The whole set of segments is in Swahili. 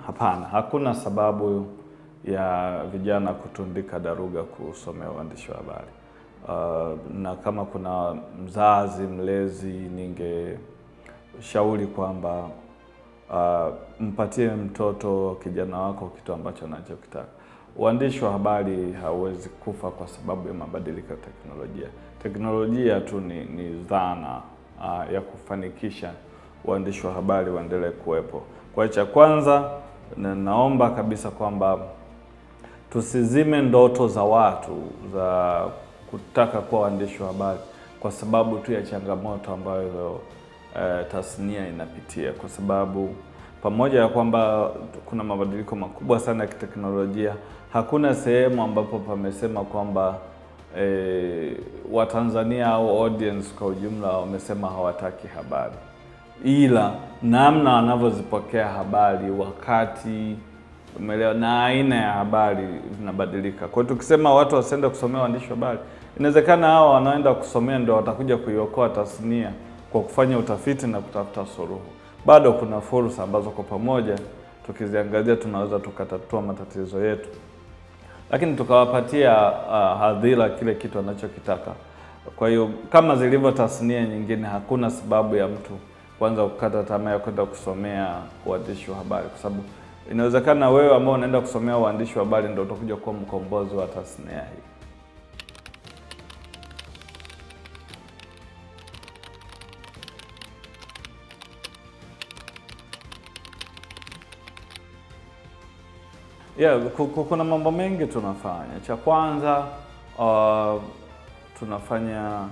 Hapana, hakuna sababu ya vijana kutundika daruga kusomea uandishi wa habari. Na kama kuna mzazi mlezi, ningeshauri kwamba mpatie mtoto, kijana wako kitu ambacho anachokitaka. Uandishi wa habari hauwezi kufa kwa sababu ya mabadiliko ya teknolojia. Teknolojia tu ni dhana ya kufanikisha uandishi wa habari uendelee kuwepo. Kwa cha kwanza, naomba kabisa kwamba tusizime ndoto za watu za kutaka kuwa waandishi wa habari kwa sababu tu ya changamoto ambayo tasnia inapitia, kwa sababu pamoja ya kwamba kuna mabadiliko makubwa sana ya kiteknolojia, hakuna sehemu ambapo pamesema kwamba Watanzania au audience kwa ujumla wamesema hawataki habari, ila namna wanavyozipokea habari, wakati umeelewa, na aina ya habari zinabadilika. Kwa hiyo tukisema watu wasiende kusomea uandishi wa habari, inawezekana hao wanaoenda kusomea ndio watakuja kuiokoa tasnia kwa kufanya utafiti na kutafuta suluhu. Bado kuna fursa ambazo kwa pamoja tukiziangalia tunaweza tukatatua matatizo yetu, lakini tukawapatia hadhira kile kitu anachokitaka. Kwa hiyo kama zilivyo tasnia nyingine, hakuna sababu ya mtu kwanza kukata tamaa ya kwenda kusomea uandishi wa habari, kwa sababu inawezekana wewe ambao unaenda kusomea uandishi wa habari ndio utakuja kuwa mkombozi wa tasnia hii. Kuna mambo mengi tunafanya. Cha kwanza, tunafanya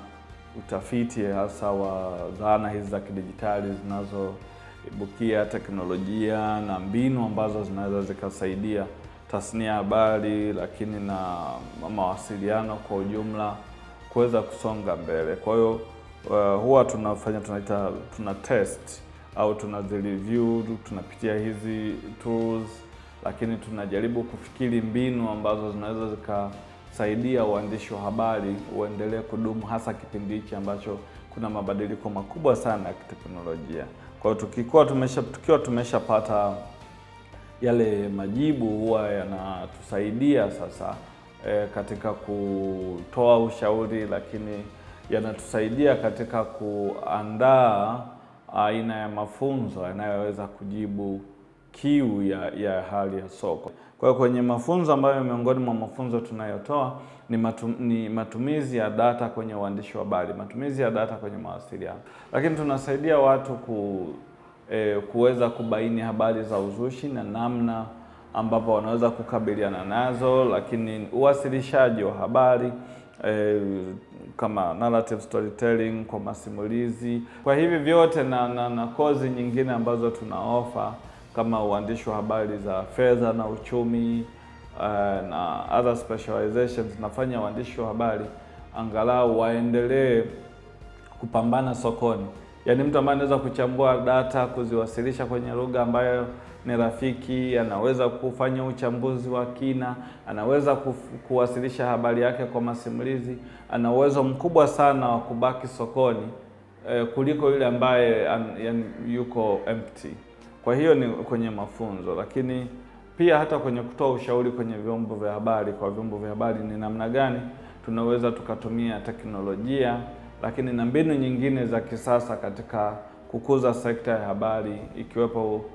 utafiti hasa wa dhana hizi za kidijitali zinazoibukia, teknolojia na mbinu ambazo zinaweza zikasaidia tasnia ya habari, lakini na mawasiliano kwa ujumla kuweza kusonga mbele. Kwa hiyo huwa tuna test au review, tunapitia hizi tools, lakini tunajaribu kufikiri mbinu ambazo zinaweza zikasaidia uandishi wa habari uendelee kudumu, hasa kipindi hiki ambacho kuna mabadiliko makubwa sana ya kiteknolojia. Kwa hiyo tukiwa tumeshapata yale majibu, huwa yanatusaidia sasa katika kutoa ushauri, lakini yanatusaidia katika kuandaa aina ya mafunzo yanayoweza kujibu kiu ya hali ya soko. Kwa hiyo kwenye mafunzo ambayo miongoni mwa mafunzo tunayotoa ni matumizi ya data kwenye uandishi wa habari, matumizi ya data kwenye mawasiliano. Lakini tunasaidia watu kuweza kubaini habari za uzushi na namna ambapo wanaweza kukabiliana nazo, lakini uwasilishaji wa habari kama narrative storytelling kwa masimulizi. Kwa hivi vyote na kozi nyingine ambazo tunaofa kama uandishi wa habari za fedha na uchumi na other specializations, nafanya uandishi wa habari angalau waendelee kupambana sokoni. Yaani mtu ambaye anaweza kuchambua data, kuziwasilisha kwenye lugha ambayo ni rafiki, anaweza kufanya uchambuzi wa kina, anaweza kuwasilisha habari yake kwa masimulizi, ana uwezo mkubwa sana wa kubaki sokoni kuliko yule ambaye yuko empty. Kwa hiyo ni kwenye mafunzo, lakini pia hata kwenye kutoa ushauri kwenye vyombo vya habari, kwa vyombo vya habari ni namna gani tunaweza tukatumia teknolojia, lakini na mbinu nyingine za kisasa katika kukuza sekta ya habari, ikiwepo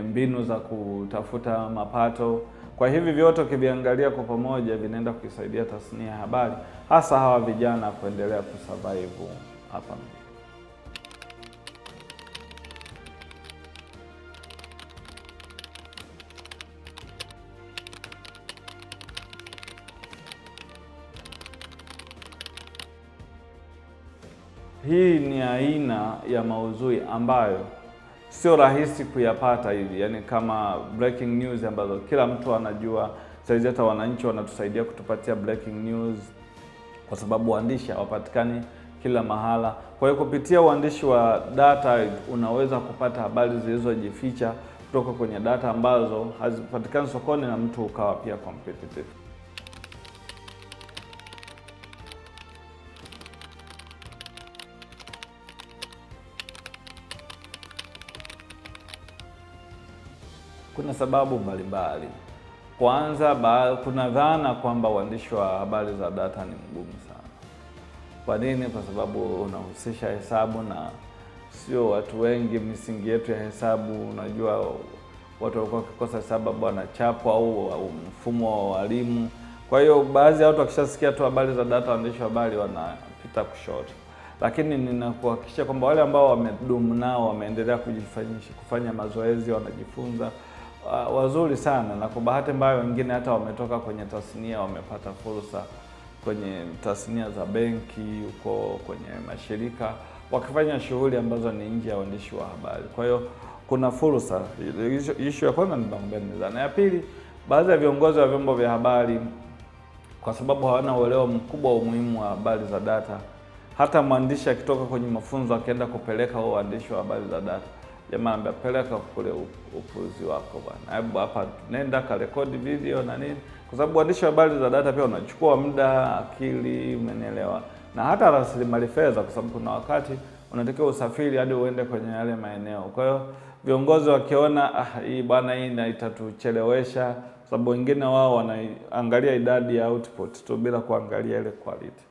mbinu za kutafuta mapato. Kwa hivi vyote ukiviangalia kwa pamoja vinaenda kuisaidia tasnia ya habari, hasa hawa vijana kuendelea kusurvive hapa. Hii ni aina ya maudhui ambayo sio rahisi kuyapata hivi, yani kama breaking news ambazo kila mtu anajua. Sasa hata wananchi wanatusaidia kutupatia breaking news kwa sababu waandishi hawapatikani kila mahala. Kwa hiyo kupitia uandishi wa data unaweza kupata habari zilizojificha kutoka kwenye data ambazo hazipatikani sokoni, na mtu ukawa pia competitive. Kuna sababu mbalimbali. Kwanza, kuna dhana kwamba uandishi wa habari za data ni mgumu sana. Kwa nini? Kwa sababu unahusisha hesabu na sio watu wengi. Misingi yetu ya hesabu, unajua watu walikuwa wakikosa hesabu wanachapwa au mfumo wa walimu. Kwa hiyo baadhi ya watu wakishasikia tu habari za data, waandishi wa habari wanapita kushoto. Lakini ninakuhakikisha kwamba wale ambao wamedumu nao, wameendelea kufanya mazoezi, wanajifunza wazuri sana, na kwa bahati mbaya wengine hata wametoka kwenye tasnia, wamepata fursa kwenye tasnia za benki, huko kwenye mashirika, wakifanya shughuli ambazo ni nje ya uandishi wa habari. Kwa hiyo kuna fursa. Issue ya kwanza ni nidhamu. Ya pili, baadhi ya viongozi wa vyombo vya habari, kwa sababu hawana uelewa mkubwa wa umuhimu wa habari za data, hata mwandishi akitoka kwenye mafunzo akaenda kupeleka huo uandishi wa habari za data, jamaa amepeleka kule upuzi wako bwana, hebu hapa nenda karekodi video na nini, kwa sababu uandishi wa habari za data pia unachukua muda, akili, umenielewa, na hata rasilimali fedha, kwa sababu kuna wakati unatakiwa usafiri hadi uende kwenye yale maeneo. Kwa hiyo viongozi wakiona hii bwana, hii itatuchelewesha, sababu wengine wao wanaangalia idadi ya output tu bila kuangalia ile quality.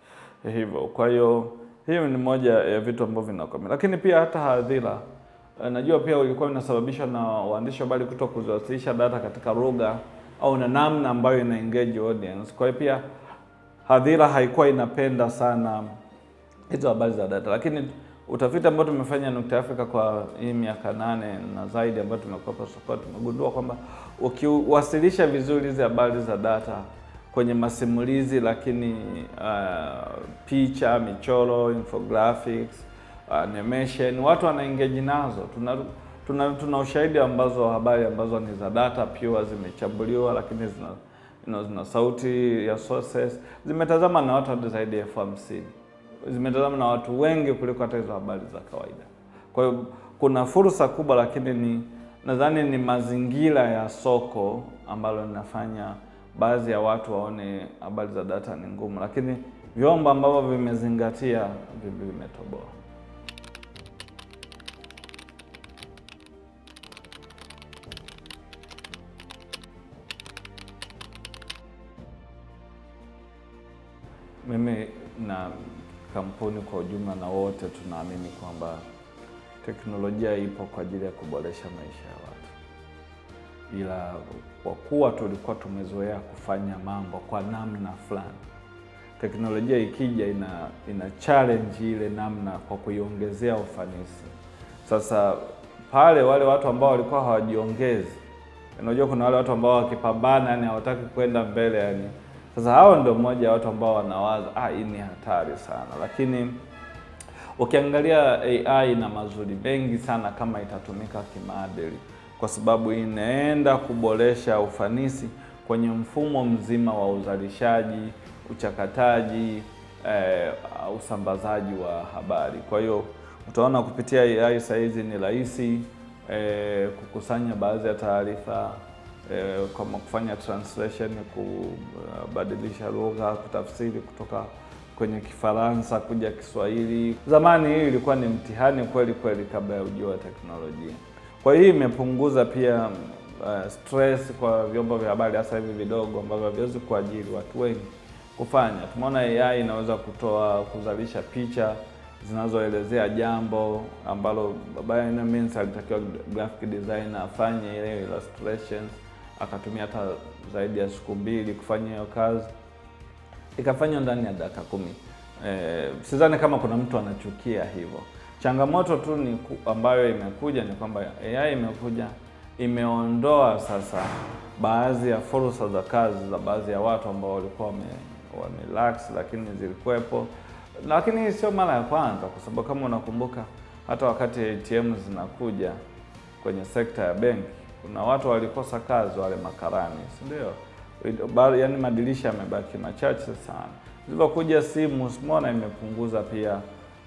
Hivyo, kwa hiyo hiyo ni moja ya vitu ambavyo vinakomea. Lakini pia hata hadhira, najua pia ilikuwa inasababishwa na waandishi wa habari kuto kuziwasilisha data katika lugha au na namna ambayo ina engage audience. Kwa hiyo pia hadhira haikuwa inapenda sana hizo habari za data. Lakini utafiti ambao tumefanya Nukta Africa kwa hii miaka 8 na zaidi ambayo tumekuwa support, tumegundua kwamba ukiwasilisha vizuri hizo habari za data kwenye masimulizi, lakini picha, michoro, infographics, animation, watu wana engage nazo. Tuna ushahidi ambazo habari ambazo ni za data pure, zimechambuliwa, lakini zina sauti ya sources, zimetazama na watu zaidi ya 50,000, zimetazama na watu wengi kuliko hata hizo habari za kawaida. Kwa hiyo kuna fursa kubwa, lakini nadhani ni mazingira ya soko ambalo linafanya baadhi ya watu waone habari za data ni ngumu, lakini vyombo ambavyo vimezingatia vimetoboa. Mimi na kampuni kwa ujumla na wote tunaamini kwamba teknolojia ipo kwa ajili ya kuboresha maisha ya watu, ila kwa kuwa tulikuwa tumezoea kufanya mambo kwa namna fulani, teknolojia ikija ina challenge ile namna kwa kuiongezea ufanisi. Sasa pale wale watu ambao walikuwa hawajiongezi, unajua kuna wale watu ambao wakipambana, yani hawataki kwenda mbele, yani sasa hao ndio mmoja wa watu ambao wanawaza hii ni hatari sana. Lakini ukiangalia AI na mazuri mengi sana kama itatumika kimaadili, kwa sababu inaenda kuboresha ufanisi kwenye mfumo mzima wa uzalishaji, uchakataji, usambazaji wa habari. Kwa hiyo utaona kupitia AI saizi ni rahisi kukusanya baadhi ya taarifa, kama kufanya translation, kubadilisha lugha, kutafsiri kutoka kwenye Kifaransa kuja Kiswahili. Zamani hii ilikuwa ni mtihani kweli kweli kabla ya ujio wa teknolojia. Kwa hiyo imepunguza pia stress kwa vyombo vya habari, hasa hivi vidogo ambavyo haviwezi kuajiri watu wengi kufanya. Tumeona AI inaweza kuzalisha picha zinazoelezea jambo ambalo by any means alitakiwa graphic designer afanye ile illustrations, akatumia hata zaidi ya siku 2 kufanya hiyo kazi, ikafanywa ndani ya dakika 10. Sidhani kama kuna mtu anachukia hivyo. Changamoto tu ni ambayo imekuja ni kwamba AI imekuja imeondoa sasa baadhi ya fursa za kazi za baadhi ya watu ambao walikuwa relax, lakini zilikuwepo. Lakini sio mara ya kwanza, kwa sababu kama unakumbuka hata wakati ATM zinakuja kwenye sekta ya benki, kuna watu walikosa kazi, wale makarani, si ndio? Yaani madirisha yamebaki machache sana. Zilipokuja simu, umeona imepunguza pia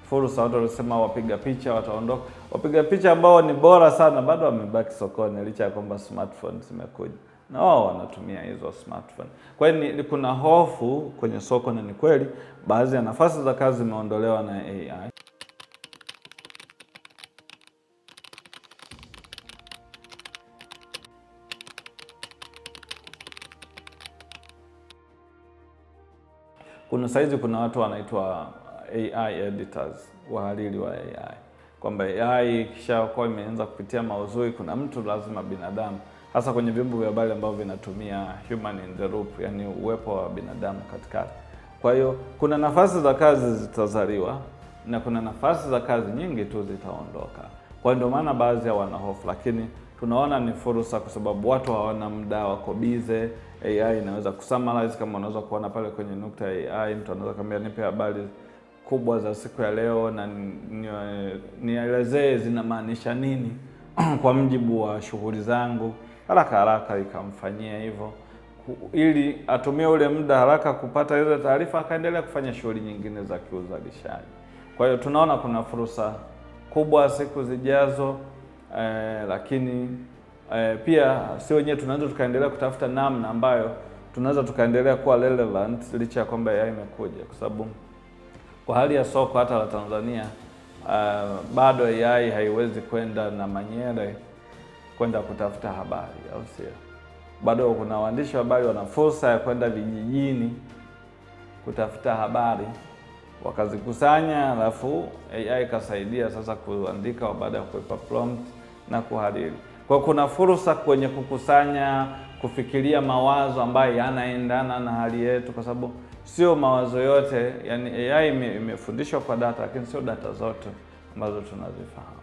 fursa. Watu walisema wapiga picha wataondoka. Wapiga picha ambao ni bora sana bado wamebaki sokoni, licha ya kwamba smartphones zimekuja na wao wanatumia hizo smartphone. Kwa hiyo kuna hofu kwenye soko, na ni kweli baadhi ya nafasi za kazi zimeondolewa na AI. kuna watu wanaitwa AI editors, wahariri wa AI, kwamba AI ikishakuwa imeanza kupitia maudhui, kuna mtu lazima binadamu, hasa kwenye vyombo vya habari ambavyo vinatumia human in the loop, yani uwepo wa binadamu katikati. Kwa hiyo kuna nafasi za kazi zitazaliwa na kuna nafasi za kazi nyingi tu zitaondoka. Kwa ndio maana baadhi ya wanahofu, lakini tunaona ni fursa kwa sababu watu hawana muda, wako busy. AI inaweza kusummarize, kama unaweza kuona pale kwenye nukta ya AI, mtu anaweza kambia nipe habari kubwa za siku ya leo na nielezee zinamaanisha nini kwa mjibu wa shughuli zangu, haraka ikamfanyia hivyo, ili atumie ule muda haraka kupata ile taarifa, akaendelea kufanya shughuli nyingine za kiuzalishaji. Kwa hiyo tunaona kuna fursa kubwa siku zijazo, lakini pia si wenyewe tunaweza tukaendelea kutafuta namna ambayo tunaweza tukaendelea kuwa relevant licha ya kwamba AI imekuja, kwa sababu kwa hali ya soko hata la Tanzania bado AI haiwezi kwenda na Manyere kwenda kutafuta habari, au sio? Bado kuna waandishi wa habari wana fursa ya kwenda vijijini kutafuta habari, wakazikusanya, alafu AI ikasaidia sasa kuandika baada ya kuipa prompt na kuhariri. Kwa kuna fursa kwenye kukusanya, kufikiria mawazo ambayo yanaendana na hali yetu, kwa sababu sio mawazo yote, yani AI imefundishwa kwa data, lakini sio data zote ambazo tunazifahamu.